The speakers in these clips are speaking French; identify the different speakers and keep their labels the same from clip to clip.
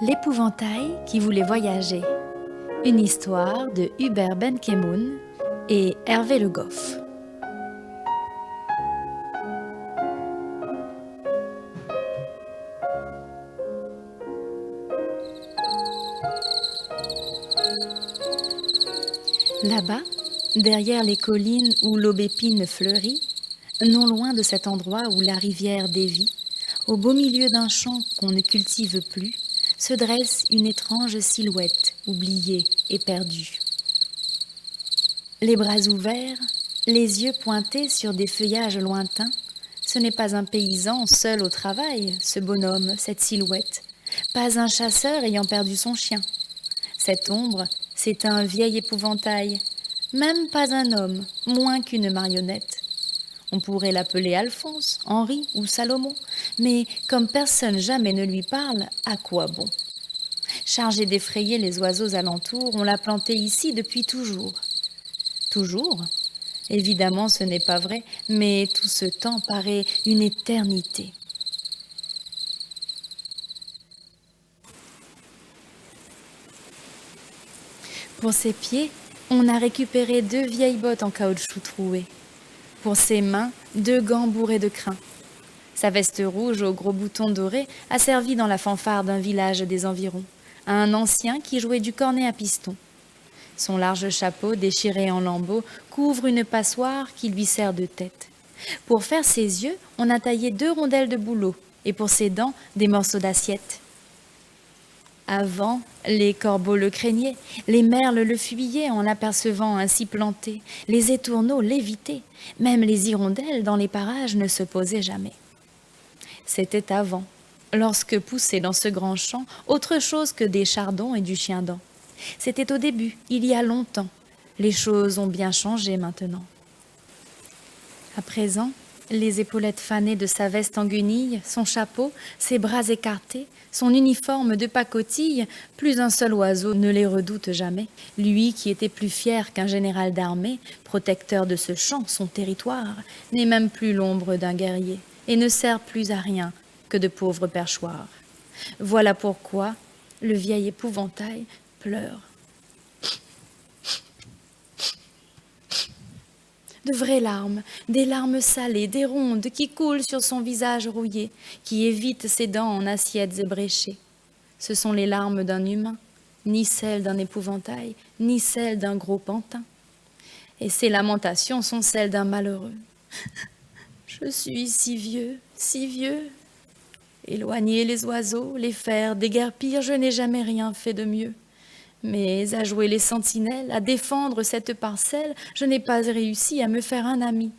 Speaker 1: L'épouvantail qui voulait voyager. Une histoire de Hubert Benkemoun et Hervé Le Goff. Là-bas, derrière les collines où l'aubépine fleurit, non loin de cet endroit où la rivière dévie, au beau milieu d'un champ qu'on ne cultive plus, se dresse une étrange silhouette, oubliée et perdue. Les bras ouverts, les yeux pointés sur des feuillages lointains, ce n'est pas un paysan seul au travail, ce bonhomme, cette silhouette, pas un chasseur ayant perdu son chien. Cette ombre, c'est un vieil épouvantail, même pas un homme, moins qu'une marionnette. On pourrait l'appeler Alphonse, Henri ou Salomon, mais comme personne jamais ne lui parle, à quoi bon? Chargé d'effrayer les oiseaux alentours, on l'a planté ici depuis toujours. Toujours? Évidemment, ce n'est pas vrai, mais tout ce temps paraît une éternité. Pour ses pieds, on a récupéré 2 vieilles bottes en caoutchouc troué. Pour ses mains, 2 gants bourrés de crin. Sa veste rouge aux gros boutons dorés a servi dans la fanfare d'un village des environs, à un ancien qui jouait du cornet à piston. Son large chapeau déchiré en lambeaux couvre une passoire qui lui sert de tête. Pour faire ses yeux, on a taillé 2 rondelles de bouleau et pour ses dents, des morceaux d'assiette. Avant, les corbeaux le craignaient, les merles le fuyaient en l'apercevant ainsi planté, les étourneaux l'évitaient, même les hirondelles dans les parages ne se posaient jamais. C'était avant, lorsque poussaient dans ce grand champ autre chose que des chardons et du chien-dent. C'était au début, il y a longtemps. Les choses ont bien changé maintenant. À présent, les épaulettes fanées de sa veste en guenilles, son chapeau, ses bras écartés, son uniforme de pacotille, plus un seul oiseau ne les redoute jamais. Lui qui était plus fier qu'un général d'armée, protecteur de ce champ, son territoire, n'est même plus l'ombre d'un guerrier et ne sert plus à rien que de pauvre perchoir. Voilà pourquoi le vieil épouvantail pleure. De vraies larmes, des larmes salées, des rondes qui coulent sur son visage rouillé, qui évitent ses dents en assiettes ébréchées. Ce sont les larmes d'un humain, ni celles d'un épouvantail, ni celles d'un gros pantin. Et ces lamentations sont celles d'un malheureux. Je suis si vieux, si vieux. Éloigner les oiseaux, les faire déguerpir, je n'ai jamais rien fait de mieux. Mais à jouer les sentinelles, à défendre cette parcelle, je n'ai pas réussi à me faire un ami.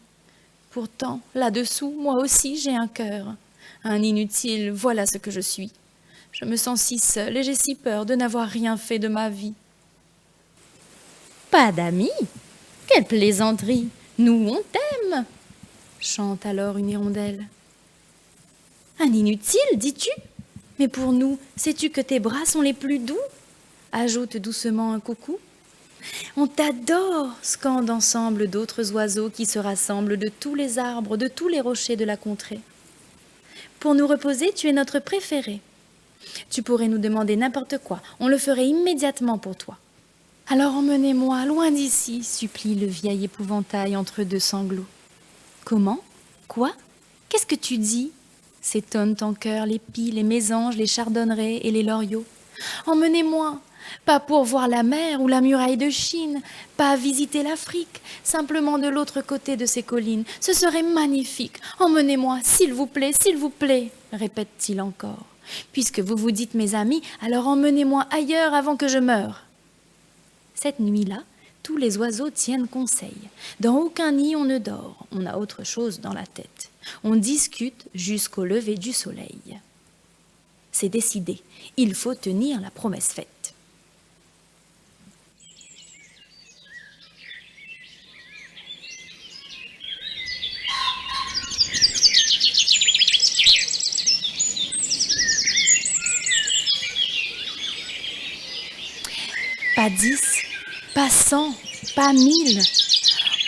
Speaker 1: Pourtant, là-dessous, moi aussi, j'ai un cœur. Un inutile, voilà ce que je suis. Je me sens si seule et j'ai si peur de n'avoir rien fait de ma vie. Pas d'amis? Quelle plaisanterie! Nous, on t'aime! Chante alors une hirondelle. Un inutile, dis-tu? Mais pour nous, sais-tu que tes bras sont les plus doux? Ajoute doucement un coucou. On t'adore, scandent ensemble d'autres oiseaux qui se rassemblent de tous les arbres, de tous les rochers de la contrée. Pour nous reposer, tu es notre préféré. Tu pourrais nous demander n'importe quoi, on le ferait immédiatement pour toi. Alors emmenez-moi loin d'ici, supplie le vieil épouvantail entre 2 sanglots. Comment? Quoi? Qu'est-ce que tu dis? S'étonnent en chœur les pies, les mésanges, les chardonnerets et les loriots. Emmenez-moi! Pas pour voir la mer ou la muraille de Chine, pas visiter l'Afrique, simplement de l'autre côté de ces collines. Ce serait magnifique. Emmenez-moi, s'il vous plaît, répète-t-il encore. Puisque vous vous dites mes amis, alors emmenez-moi ailleurs avant que je meure. Cette nuit-là, tous les oiseaux tiennent conseil. Dans aucun nid on ne dort, on a autre chose dans la tête. On discute jusqu'au lever du soleil. C'est décidé, il faut tenir la promesse faite. Pas 10, pas 100, pas 1000.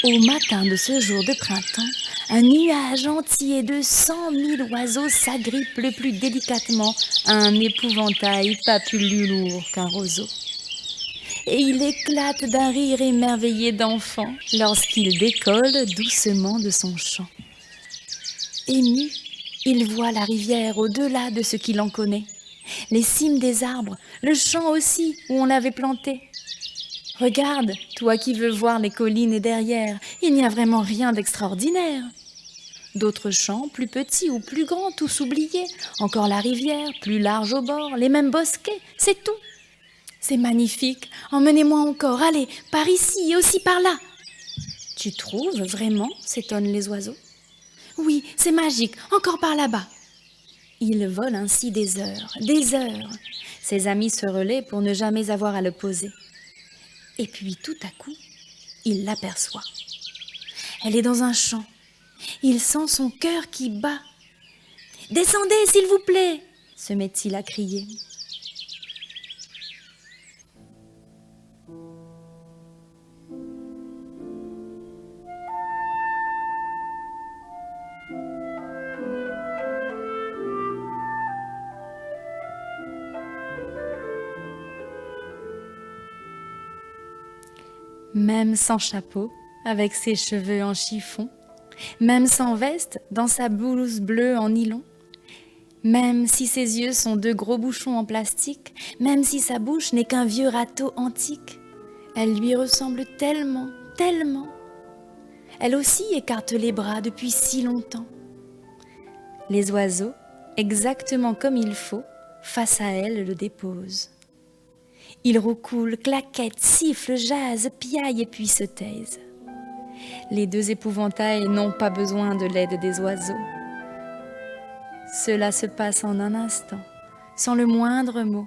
Speaker 1: Au matin de ce jour de printemps, Un nuage entier de 100 000 oiseaux s'agrippe le plus délicatement à un épouvantail pas plus lourd qu'un roseau. Et il éclate d'un rire émerveillé d'enfant lorsqu'il décolle doucement de son chant. Ému, il voit la rivière au-delà de ce qu'il en connaît, les cimes des arbres, le champ aussi où on l'avait planté. Regarde, toi qui veux voir les collines et derrière, il n'y a vraiment rien d'extraordinaire. D'autres champs, plus petits ou plus grands, tous oubliés, encore la rivière, plus large au bord, les mêmes bosquets, c'est tout. C'est magnifique, emmenez-moi encore, allez, par ici et aussi par là. Tu trouves vraiment, s'étonnent les oiseaux. Oui, c'est magique, encore par là-bas. Il vole ainsi des heures, des heures. Ses amis se relaient pour ne jamais avoir à le poser. Et puis tout à coup, il l'aperçoit. Elle est dans un champ. Il sent son cœur qui bat. « Descendez, s'il vous plaît !» se met-il à crier. Même sans chapeau, avec ses cheveux en chiffon, même sans veste, dans sa blouse bleue en nylon, même si ses yeux sont deux gros bouchons en plastique, même si sa bouche n'est qu'un vieux râteau antique, elle lui ressemble tellement, tellement. Elle aussi écarte les bras depuis si longtemps. Les oiseaux, exactement comme il faut, face à elle le déposent. Ils roucoulent, claquettent, sifflent, jasent, piaillent et puis se taisent. Les deux épouvantails n'ont pas besoin de l'aide des oiseaux. Cela se passe en un instant, sans le moindre mot.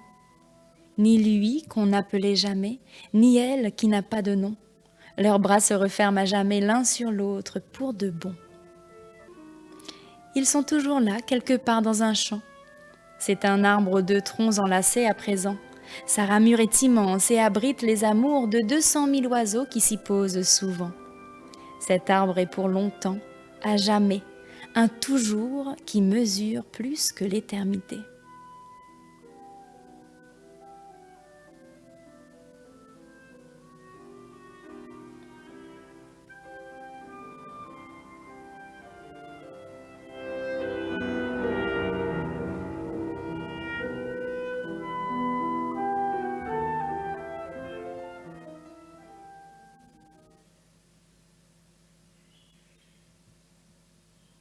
Speaker 1: Ni lui qu'on n'appelait jamais, ni elle qui n'a pas de nom. Leurs bras se referment à jamais l'un sur l'autre pour de bon. Ils sont toujours là, quelque part dans un champ. C'est un arbre aux deux troncs enlacés à présent. Sa ramure est immense et abrite les amours de 200 000 oiseaux qui s'y posent souvent. Cet arbre est pour longtemps, à jamais, un toujours qui mesure plus que l'éternité.